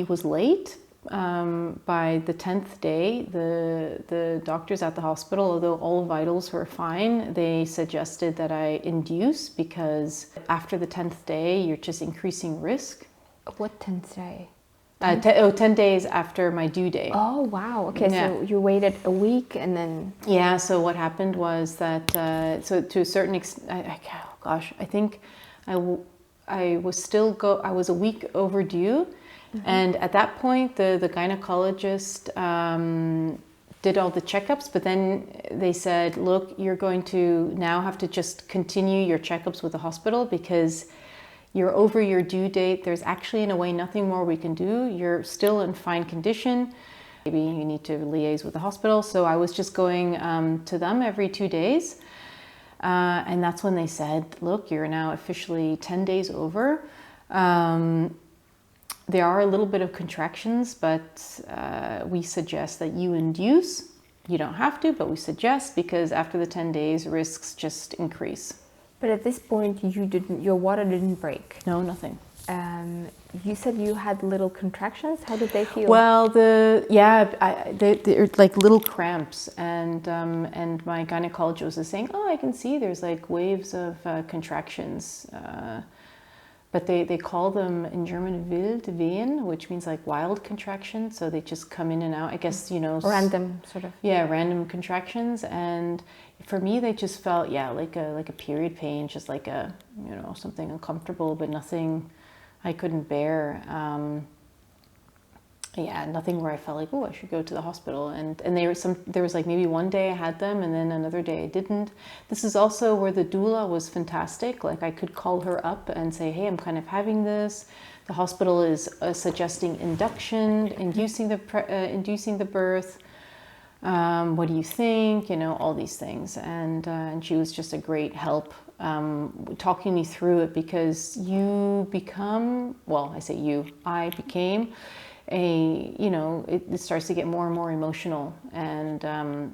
was late. By the 10th day, the doctors at the hospital, although all vitals were fine, they suggested that I induce because after the 10th day, you're just increasing risk. What 10th day? 10 days after my due date. Oh, wow. Okay, Yeah. so you waited a week and then... Yeah, so what happened was that, so to a certain extent, I think I was a week overdue. And at that point, the gynecologist did all the checkups, but then they said, look, you're going to now have to just continue your checkups with the hospital because you're over your due date. There's actually, in a way, nothing more we can do. You're still in fine condition. Maybe you need to liaise with the hospital. So I was just going to them every 2 days. And that's when they said, look, you're now officially 10 days over. There are a little bit of contractions, but we suggest that you induce. You don't have to, but we suggest because after the 10 days, risks just increase. But at this point, your water didn't break. No, nothing. You said you had little contractions. How did they feel? Well, they're like little cramps, and my gynecologist was saying, oh, I can see there's like waves of contractions. But they call them in German wild Wehen, which means like wild contractions. So they just come in and out, I guess, Random, sort of. Yeah, random contractions. And for me, they just felt, like a period pain, just like a, something uncomfortable, but nothing I couldn't bear. Nothing where I felt like, oh, I should go to the hospital. And there was like maybe one day I had them and then another day I didn't. This is also where the doula was fantastic. Like I could call her up and say, hey, I'm kind of having this. The hospital is suggesting induction, inducing the birth. What do you think? All these things. And she was just a great help talking me through it because I became it starts to get more and more emotional and, a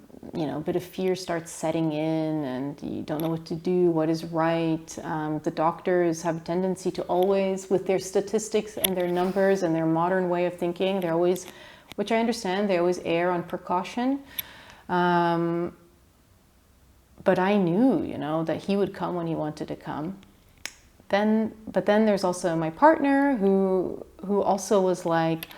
bit of fear starts setting in and you don't know what to do, what is right. The doctors have a tendency to always, with their statistics and their numbers and their modern way of thinking, they're always, which I understand, they always err on precaution. But I knew, that he would come when he wanted to come. But then there's also my partner who also was like,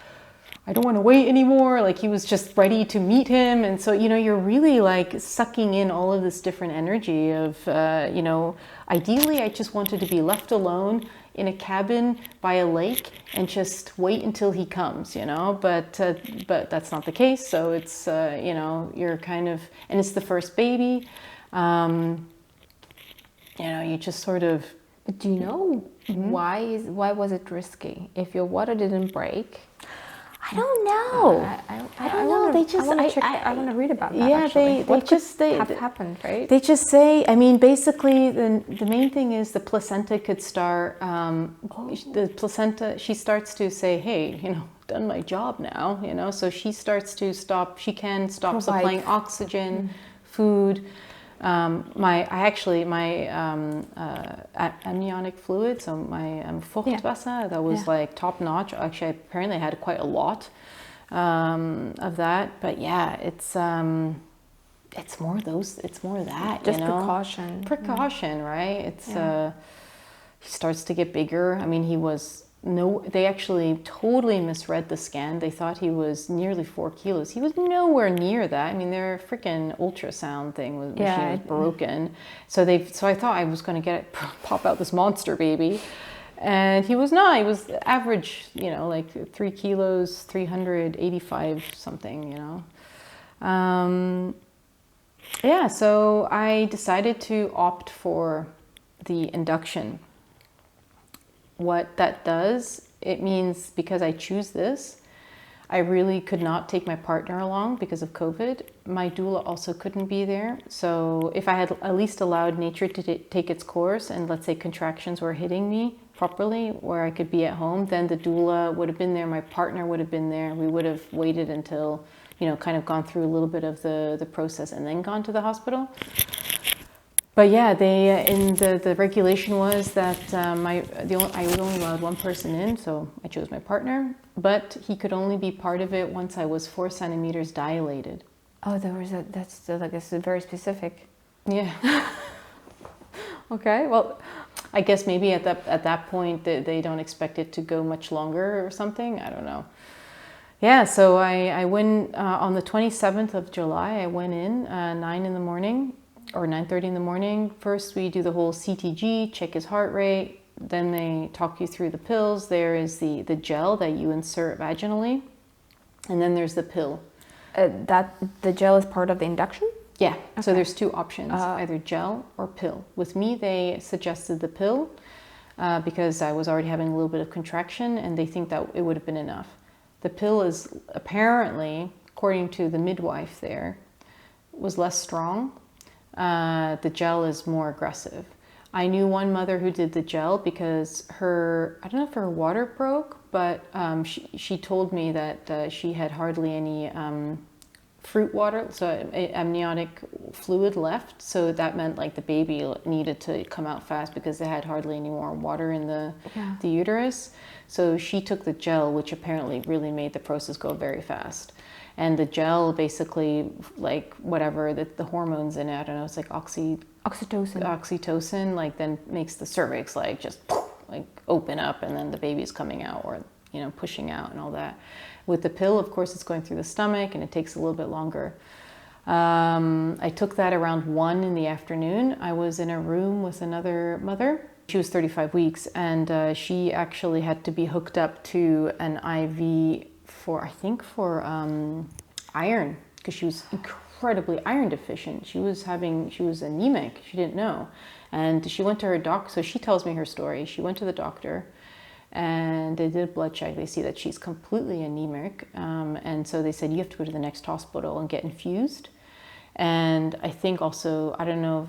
I don't want to wait anymore. Like he was just ready to meet him. And so, you're really like sucking in all of this different energy of, ideally I just wanted to be left alone in a cabin by a lake and just wait until he comes, but that's not the case. So it's, you're kind of, and it's the first baby. You just sort of, do you know why was it risky? If your water didn't break, I don't know. I don't know. I want to read about that. Yeah, actually. they have happened, right? They just say. I mean, basically, the main thing is the placenta could start. The placenta, she starts to say, "Hey, done my job now." So she starts to stop. She can stop supplying oxygen, food. My amniotic fluid, so my Fruchtwasser, that was like top notch. Actually, apparently I had quite a lot of that. But yeah, it's more that, just precaution. Precaution, right? It's he starts to get bigger. I mean, they actually totally misread the scan. They thought he was nearly 4 kilos. He was nowhere near that. I mean, their freaking ultrasound machine was broken. So I thought I was going to pop out this monster baby. And he was not. He was average, like 3 kilos, 385 something, so I decided to opt for the induction. What that does, it means because I choose this, I really could not take my partner along because of COVID. My doula also couldn't be there. So if I had at least allowed nature to take its course and let's say contractions were hitting me properly where I could be at home, then the doula would have been there, my partner would have been there. We would have waited until, kind of gone through a little bit of the process and then gone to the hospital. But yeah, they in the regulation was that I was only allowed one person in, so I chose my partner. But he could only be part of it once I was 4 centimeters dilated. Oh, that's like it's very specific. Yeah. Okay. Well, I guess maybe at that point they don't expect it to go much longer or something. I don't know. Yeah. So I went on the 27th of July. I went in 9 in the morning. Or 9:30 in the morning. First, we do the whole CTG, check his heart rate. Then they talk you through the pills. There is the gel that you insert vaginally. And then there's the pill. That the gel is part of the induction? Yeah. Okay. So there's 2 options, either gel or pill. With me, they suggested the pill because I was already having a little bit of contraction and they think that it would have been enough. The pill is apparently, according to the midwife there, was less strong. The gel is more aggressive. I knew one mother who did the gel because I don't know if her water broke, but she told me that she had hardly any fruit water, so amniotic fluid left. So that meant like the baby needed to come out fast because they had hardly any more water in the uterus. So she took the gel, which apparently really made the process go very fast. And the gel basically, like whatever the hormones in it, I don't know, it's like oxytocin, like then makes the cervix like just like open up and then the baby's coming out or, you know, pushing out and all that. With the pill, of course, it's going through the stomach and it takes a little bit longer. I took that around 1 in the afternoon. I was in a room with another mother. She was 35 weeks and she actually had to be hooked up to an IV for iron, because she was incredibly iron deficient. She was anemic. She didn't know. And she went to her doc. So she tells me her story. She went to the doctor and they did a blood check. They see that she's completely anemic. And so they said, you have to go to the next hospital and get infused. And I think also, I don't know,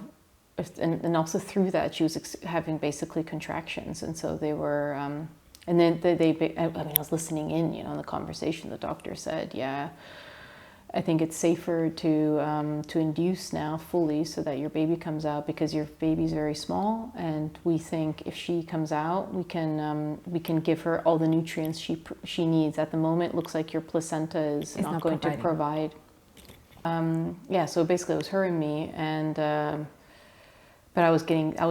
and also through that, she was having basically contractions. And so they were, and then I was listening in, you know, in the conversation, the doctor said, yeah, I think it's safer to induce now fully so that your baby comes out because your baby's very small. And we think if she comes out, we can give her all the nutrients she needs. At the moment, it looks like your placenta is not going to provide. Yeah, so basically it was her and me. And, but I was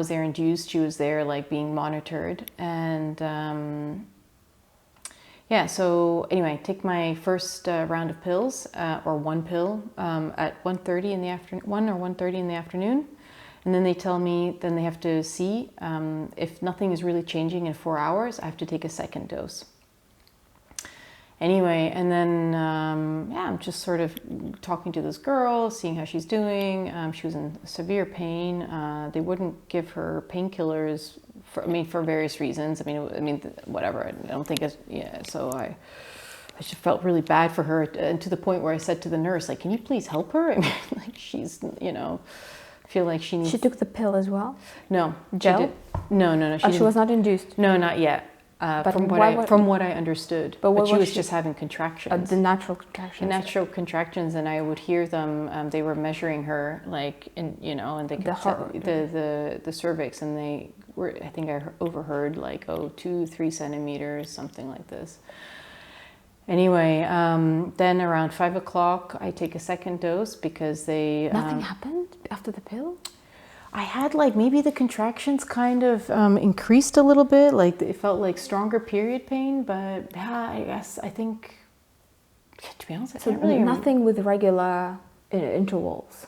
there induced. She was there like being monitored. And, yeah, so anyway, take my first round of pills, or one pill, at 1:30 in the afternoon, 1 or 1:30 in the afternoon. And then they tell me, then they have to see if nothing is really changing in 4 hours, I have to take a second dose. Anyway, and then, yeah, I'm just sort of talking to this girl, seeing how she's doing. She was in severe pain. They wouldn't give her painkillers for various reasons. I mean, whatever. I don't think it's, yeah. So I just felt really bad for her, and to the point where I said to the nurse, like, can you please help her? I mean, like she's, you know, I feel like she needs. She took the pill as well? No. Gel? No. She was not induced? No, not yet. From what I understood, but she was just having contractions. The natural contractions. The natural contractions, and I would hear them. They were measuring her, like, and they could the cervix, and they were. I think I overheard like 2-3 centimeters, something like this. Anyway, then around 5 o'clock, I take a second dose because they. Nothing happened after the pill? I had like maybe the contractions kind of increased a little bit, like it felt like stronger period pain, but yeah, I think, to be honest, I can't really nothing with regular intervals?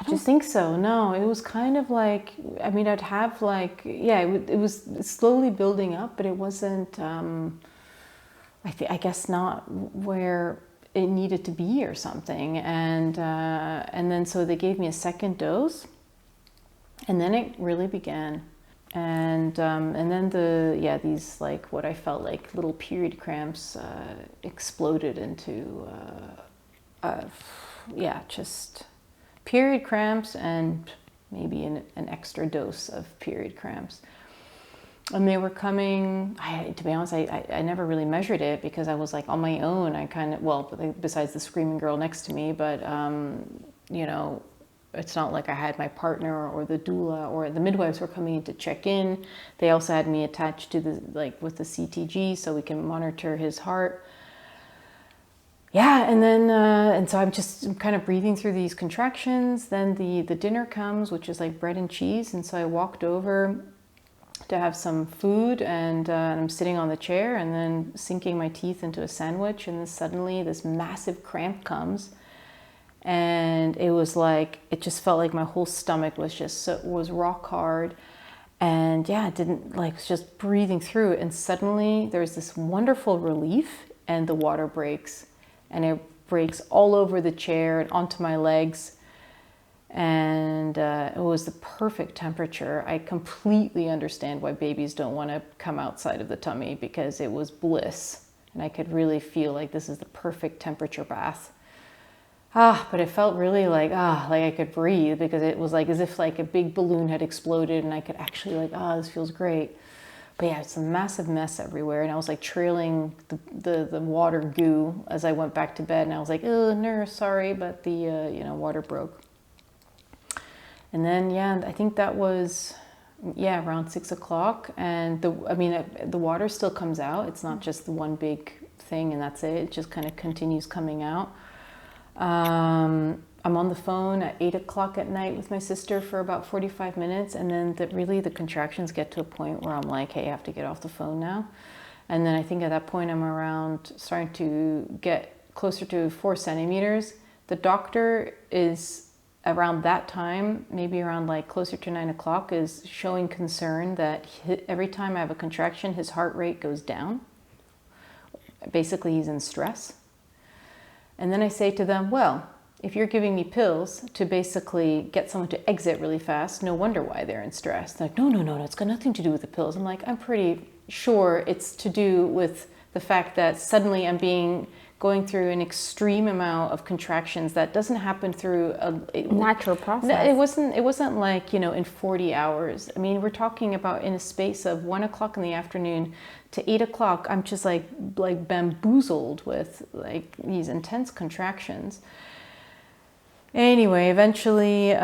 I don't think so, no. It was kind of like, I mean, I'd have like, yeah, it was slowly building up, but it wasn't, I guess not where it needed to be or something. And then so they gave me a second dose. And then it really began, and then these like what I felt like little period cramps exploded into just period cramps and maybe an extra dose of period cramps. And they were coming. To be honest, I never really measured it because I was like on my own. I kind of besides the screaming girl next to me, but it's not like I had my partner or the doula or the midwives were coming in to check in. They also had me attached to the, like with the CTG so we can monitor his heart. Yeah, and then, and so I'm kind of breathing through these contractions. Then the dinner comes, which is like bread and cheese. And so I walked over to have some food, and I'm sitting on the chair and then sinking my teeth into a sandwich. And then suddenly this massive cramp comes. And it was like, it just felt like my whole stomach was was rock hard. And yeah, it didn't like, just breathing through it. And suddenly there's this wonderful relief, and the water breaks. And it breaks all over the chair and onto my legs. And it was the perfect temperature. I completely understand why babies don't want to come outside of the tummy, because it was bliss. And I could really feel like this is the perfect temperature bath. But it felt really like I could breathe, because it was like as if like a big balloon had exploded and I could actually like, this feels great. But yeah, it's a massive mess everywhere. And I was like trailing the water goo as I went back to bed. And I was like, nurse, sorry, but the, water broke. And then, yeah, I think that was, around 6 o'clock. And the water still comes out. It's not just the one big thing and that's it. It just kind of continues coming out. I'm on the phone at 8 o'clock at night with my sister for about 45 minutes. And then the contractions get to a point where I'm like, hey, I have to get off the phone now. And then I think at that point I'm starting to get closer to 4 centimeters. The doctor is around that time, maybe around like closer to 9 o'clock, is showing concern that every time I have a contraction, his heart rate goes down. Basically, he's in stress. And then I say to them, well, if you're giving me pills to basically get someone to exit really fast, no wonder why they're in stress. They're like, no, it's got nothing to do with the pills. I'm like, I'm pretty sure it's to do with the fact that suddenly I'm going through an extreme amount of contractions that doesn't happen through a natural process. No, it wasn't like, in 40 hours. I mean, we're talking about in a space of 1 o'clock in the afternoon to 8 o'clock, I'm just like bamboozled with like these intense contractions. Anyway, eventually,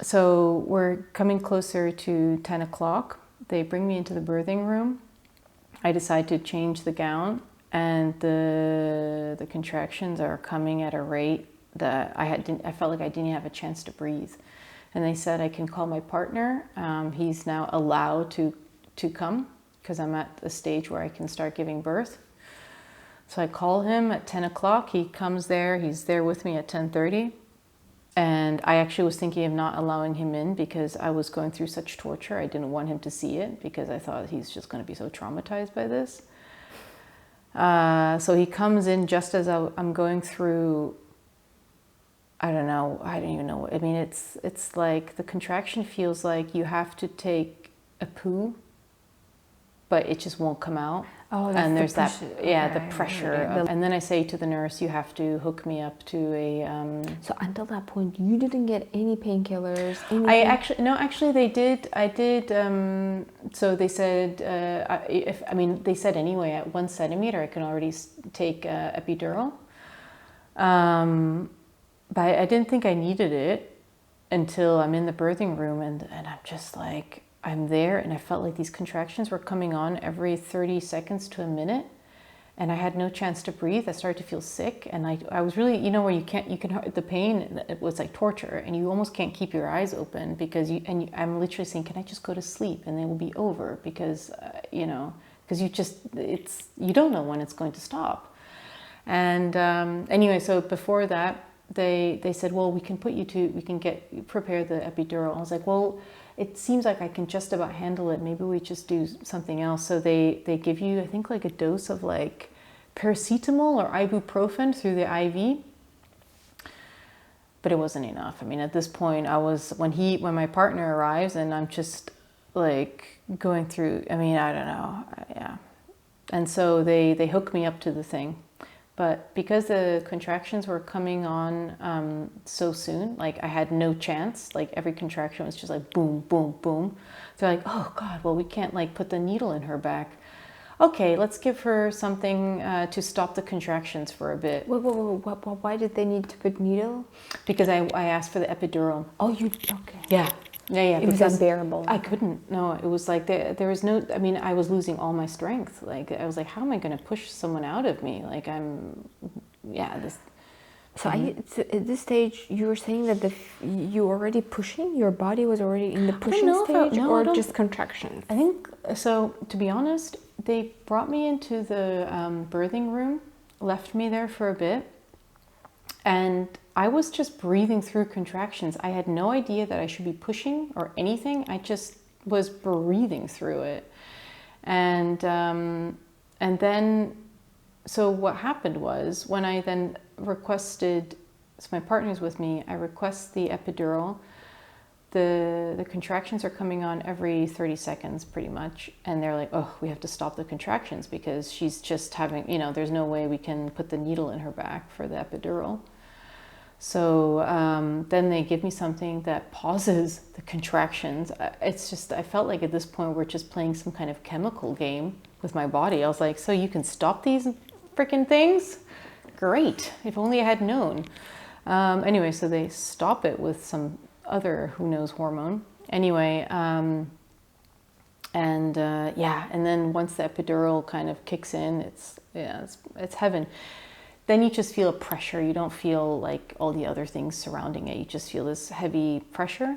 so we're coming closer to 10 o'clock. They bring me into the birthing room. I decide to change the gown, and the contractions are coming at a rate that I felt like I didn't have a chance to breathe. And they said I can call my partner. He's now allowed to come, because I'm at the stage where I can start giving birth. So I call him at 10 o'clock. He comes there. He's there with me at 10:30. And I actually was thinking of not allowing him in because I was going through such torture. I didn't want him to see it because I thought he's just going to be so traumatized by this. So he comes in just as I'm going through, I don't even know. I mean, it's like the contraction feels like you have to take a poo, but it just won't come out. Oh, that's and there's the pressure. the pressure. And then I say to the nurse, you have to hook me up to a... So until that point, you didn't get any painkillers? Actually they did. I did. So they said, they said anyway, at 1 centimeter, I can already take epidural. But I didn't think I needed it until I'm in the birthing room and I'm just like... I'm there and I felt like these contractions were coming on every 30 seconds to a minute and I had no chance to breathe. I started to feel sick and I was really, where the pain, it was like torture and you almost can't keep your eyes open because I'm literally saying, can I just go to sleep and they will be over because, because you don't know when it's going to stop. And anyway, so before that, they said, well, we can prepare the epidural. I was like, well, it seems like I can just about handle it. Maybe we just do something else. So they give you, I think, like a dose of like paracetamol or ibuprofen through the IV. But it wasn't enough. I mean, at this point, when my partner arrives and I'm just like going through, I don't know. Yeah. And so they hook me up to the thing. But because the contractions were coming on so soon, like I had no chance, like every contraction was just like boom, boom, boom. They're like, oh God, well, we can't like put the needle in her back. okay, let's give her something to stop the contractions for a bit. Why did they need to put needle? Because I asked for the epidural. Oh, you okay? Yeah. Yeah. It was unbearable. I couldn't. No, it was like there was no. I mean, I was losing all my strength. Like I was like, how am I going to push someone out of me? Like this. So, so at this stage, you were saying that you were already pushing. Your body was already in the pushing stage, or just contractions. I think so. To be honest, they brought me into the birthing room, left me there for a bit, and I was just breathing through contractions. I had no idea that I should be pushing or anything. I just was breathing through it, and then, so what happened was when I then requested, so my partner's with me, I request the epidural. The contractions are coming on every 30 seconds pretty much, and they're like, oh, we have to stop the contractions because she's just having, there's no way we can put the needle in her back for the epidural. So then they give me something that pauses the contractions. It's just, I felt like at this point we're just playing some kind of chemical game with my body. I was like, so you can stop these freaking things? Great, if only I had known. Anyway, so they stop it with some other who knows hormone. Anyway, and then once the epidural kind of kicks in, it's heaven. Then you just feel a pressure. You don't feel like all the other things surrounding it. You just feel this heavy pressure.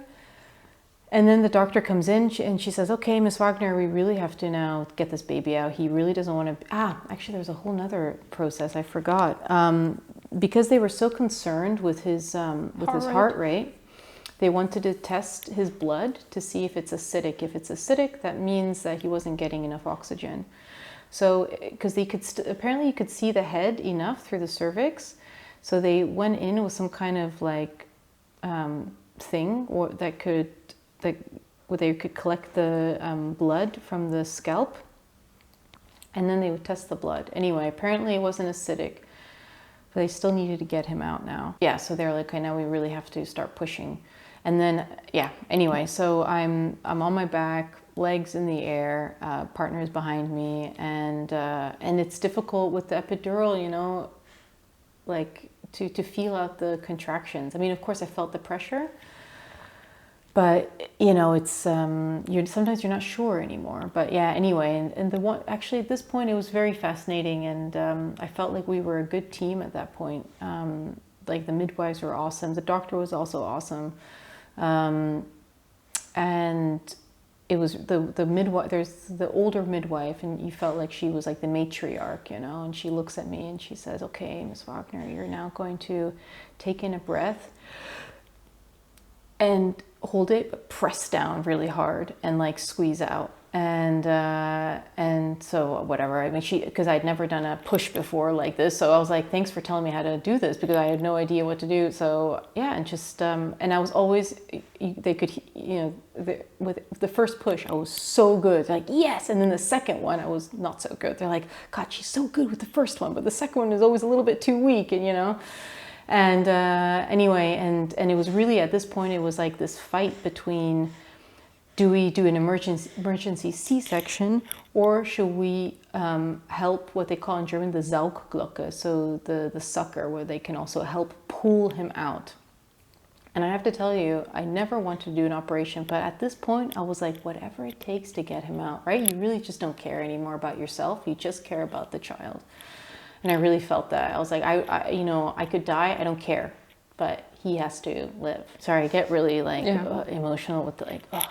And then the doctor comes in and she says, okay, Miss Wagner, we really have to now get this baby out. He really doesn't want to... actually, there's a whole nother process. I forgot. Because they were so concerned with his heart rate, they wanted to test his blood to see if it's acidic. If it's acidic, that means that he wasn't getting enough oxygen. So, because they could apparently you could see the head enough through the cervix. So they went in with some kind of like thing or where they could collect the blood from the scalp, and then they would test the blood. Anyway, apparently it wasn't acidic, but they still needed to get him out now. Yeah, so they're like, okay, now we really have to start pushing. And then, anyway, so I'm on my back, legs in the air, partner is behind me, and it's difficult with the epidural, like to feel out the contractions. I mean, of course I felt the pressure, but it's sometimes you're not sure anymore. But yeah, anyway, and the one actually at this point it was very fascinating, and I felt like we were a good team at that point. Like the midwives were awesome, the doctor was also awesome, and it was the midwife. There's the older midwife, and you felt like she was like the matriarch, and she looks at me and she says, okay, Miss Wagner, you're now going to take in a breath and hold it, but press down really hard and like squeeze out. And so whatever, I mean, because I'd never done a push before like this. So I was like, thanks for telling me how to do this, because I had no idea what to do. So yeah, and just, and I was always, they could, with the first push, I was so good, like, yes. And then the second one, I was not so good. They're like, God, she's so good with the first one, but the second one is always a little bit too weak, and And anyway, and it was really at this point, it was like this fight between, do we do an emergency C-section, or should we help what they call in German the Saugglocke, so the sucker, where they can also help pull him out. And I have to tell you, I never wanted to do an operation, but at this point I was like, whatever it takes to get him out, right? You really just don't care anymore about yourself, you just care about the child. And I really felt that. I was like, I could die, I don't care, but he has to live. Sorry, I get really like emotional with the, like, oh.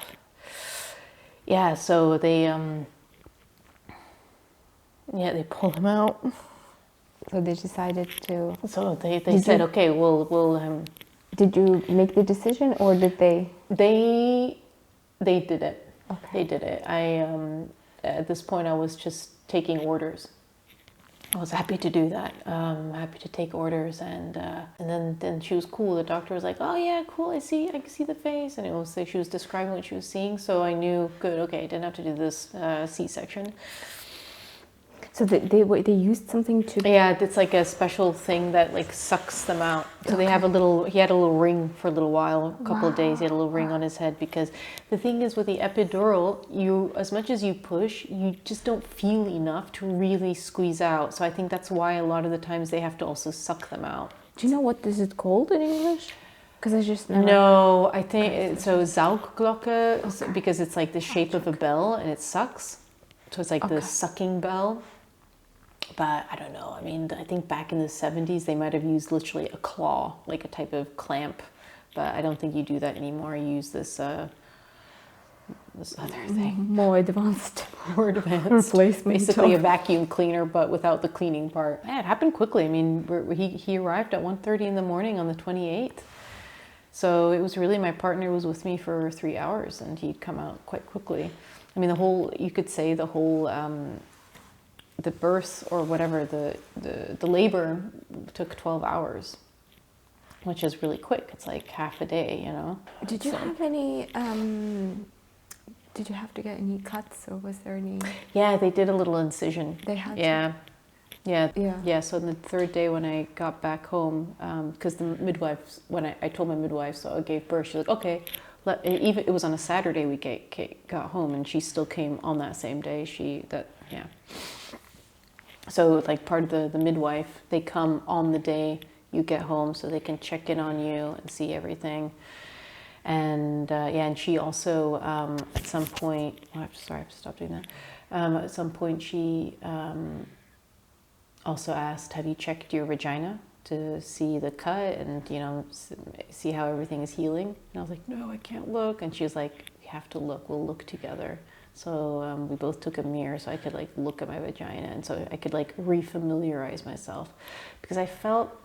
Yeah, so they pull him out. So they decided to. So they said, okay, we'll. Did you make the decision, or did they? They did it. Okay. They did it. At this point, I was just taking orders. I was happy to do that. Happy to take orders, and then she was cool. The doctor was like, "Oh yeah, cool. I can see the face," and it was like she was describing what she was seeing. So I knew, good. Okay, I didn't have to do this C-section. So they used something to... Yeah, it's like a special thing that like sucks them out. So they have he had a little ring for a little while, a couple of days, he had a little ring on his head, because the thing is with the epidural, as much as you push, you just don't feel enough to really squeeze out. So I think that's why a lot of the times they have to also suck them out. Do you know what is it called in English? Because I just never... No, I think so. Saugglocke, because it's like the shape of a bell and it sucks. So it's like the sucking bell. But I don't know. I mean, I think back in the 70s, they might have used literally a claw, like a type of clamp. But I don't think you do that anymore. You use this other thing. More advanced. Replacement. Basically a vacuum cleaner, but without the cleaning part. Yeah, it happened quickly. I mean, he arrived at 1:30 in the morning on the 28th. So it was really, my partner was with me for 3 hours and he'd come out quite quickly. I mean, you could say the whole, the birth or whatever, the labor took 12 hours, which is really quick. It's like half a day, you know. Did you have any, did you have to get any cuts, or was there any? Yeah, they did a little incision. They had to? Yeah. So on the third day when I got back home, because the midwife, when I told my midwife, so I gave birth, she was like, okay, even it was on a Saturday we got home, and she still came on that same day. So like part of the midwife, they come on the day you get home so they can check in on you and see everything. And and she also at some point, I have to stop doing that. At some point she also asked, have you checked your vagina to see the cut and, you know, see how everything is healing? And I was like, no, I can't look. And she was like, you have to look, we'll look together. So we both took a mirror so I could like look at my vagina, and so I could like refamiliarize myself, because I felt,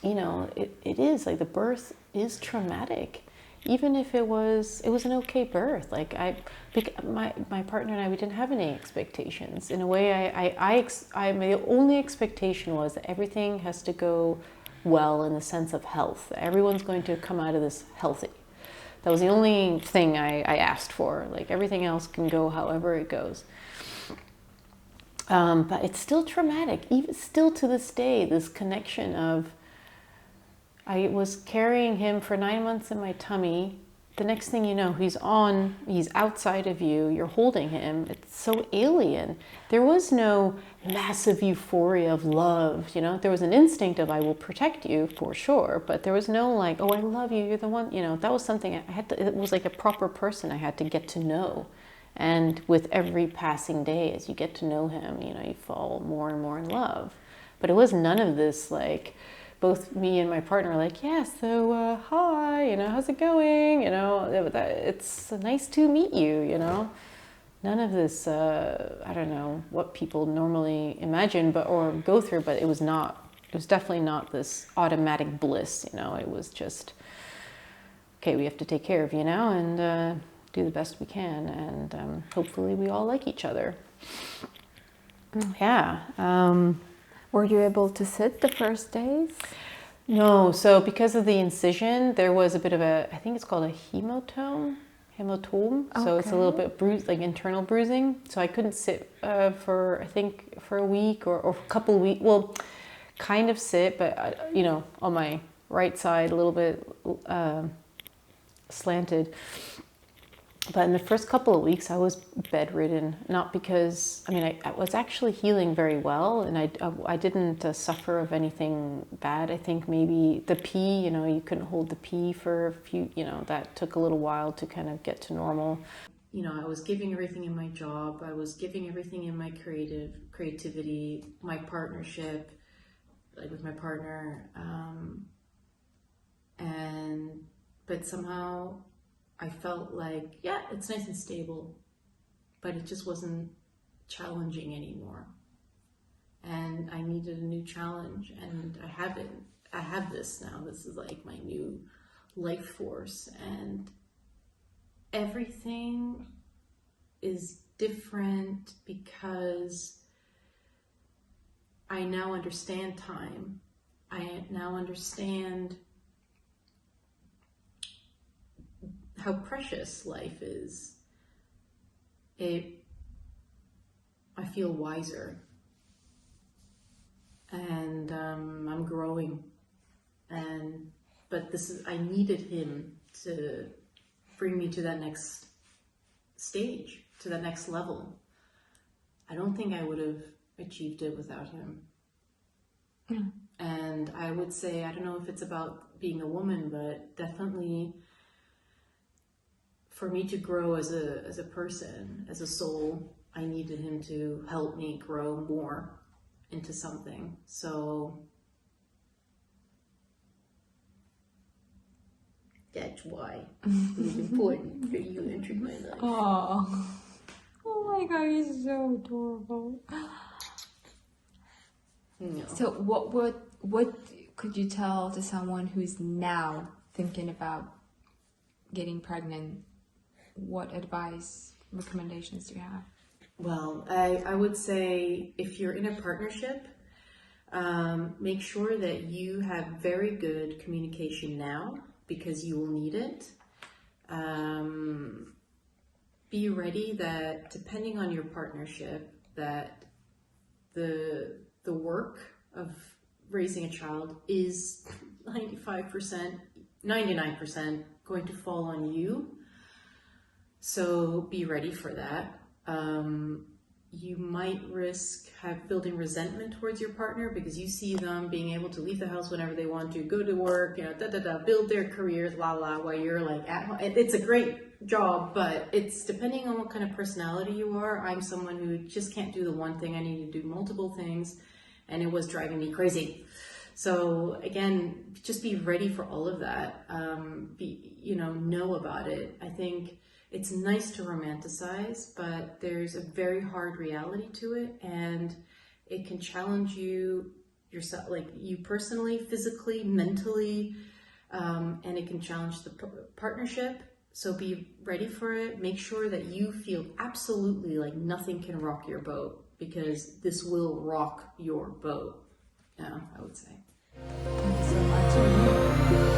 you know, it is like the birth is traumatic. Even if it was an okay birth. Like my partner and I, we didn't have any expectations. In a way, my only expectation was that everything has to go well in the sense of health. Everyone's going to come out of this healthy. That was the only thing I asked for. Like everything else can go however it goes. But it's still traumatic, even still to this day, this connection of, I was carrying him for 9 months in my tummy. The next thing you know, he's outside of you, you're holding him. It's so alien. There was no massive euphoria of love, you know. There was an instinct of, I will protect you for sure, but there was no like, oh, I love you, you're the one, you know. That was something it was like a proper person I had to get to know. And with every passing day, as you get to know him, you know, you fall more and more in love. But it was none of this like, both me and my partner were like, yeah, so hi, you know, how's it going? You know, it's nice to meet you, you know. None of this, I don't know what people normally imagine or go through, but it was definitely not this automatic bliss, you know. It was just, okay, we have to take care of you now and do the best we can, and hopefully we all like each other. Yeah. Were you able to sit the first days? No, so because of the incision, there was a bit of I think it's called a hematome. Okay. So it's a little bit bruised, like internal bruising. So I couldn't sit for a week or a couple of weeks. Well, kind of sit, but you know, on my right side, a little bit slanted. But in the first couple of weeks, I was bedridden, not because, I mean, I was actually healing very well, and I didn't suffer of anything bad. I think maybe the pee, you know, you couldn't hold the pee for a few, you know, that took a little while to kind of get to normal. You know, I was giving everything in my job, I was giving everything in my creativity, my partnership, like with my partner, but somehow I felt like, yeah, it's nice and stable, but it just wasn't challenging anymore. And I needed a new challenge, and I have it. I have this now. This is like my new life force, and everything is different because I now understand time. I now understand how precious life is. I feel wiser, and I'm growing, but I needed him to bring me to that next stage, to that next level. I don't think I would have achieved it without him. Mm. And I would say, I don't know if it's about being a woman, but definitely for me to grow as a person, as a soul, I needed him to help me grow more into something. So that's why it was important that you entered my life. Oh my God, he's so adorable. No. So what could you tell to someone who's now thinking about getting pregnant? What advice, recommendations do you have? Well, I would say if you're in a partnership, make sure that you have very good communication now, because you will need it. Be ready that depending on your partnership, that the work of raising a child is 95%, 99% going to fall on you. So be ready for that. You might risk building resentment towards your partner because you see them being able to leave the house whenever they want to, go to work, build their careers, while you're like at home. It's a great job, but it's depending on what kind of personality you are. I'm someone who just can't do the one thing. I need to do multiple things, and it was driving me crazy. So again, just be ready for all of that. Know about it. I think it's nice to romanticize, but there's a very hard reality to it, and it can challenge you yourself, like you personally, physically, mentally, and it can challenge the partnership. So be ready for it. Make sure that you feel absolutely like nothing can rock your boat, because this will rock your boat. Yeah, I would say. Thank you so much.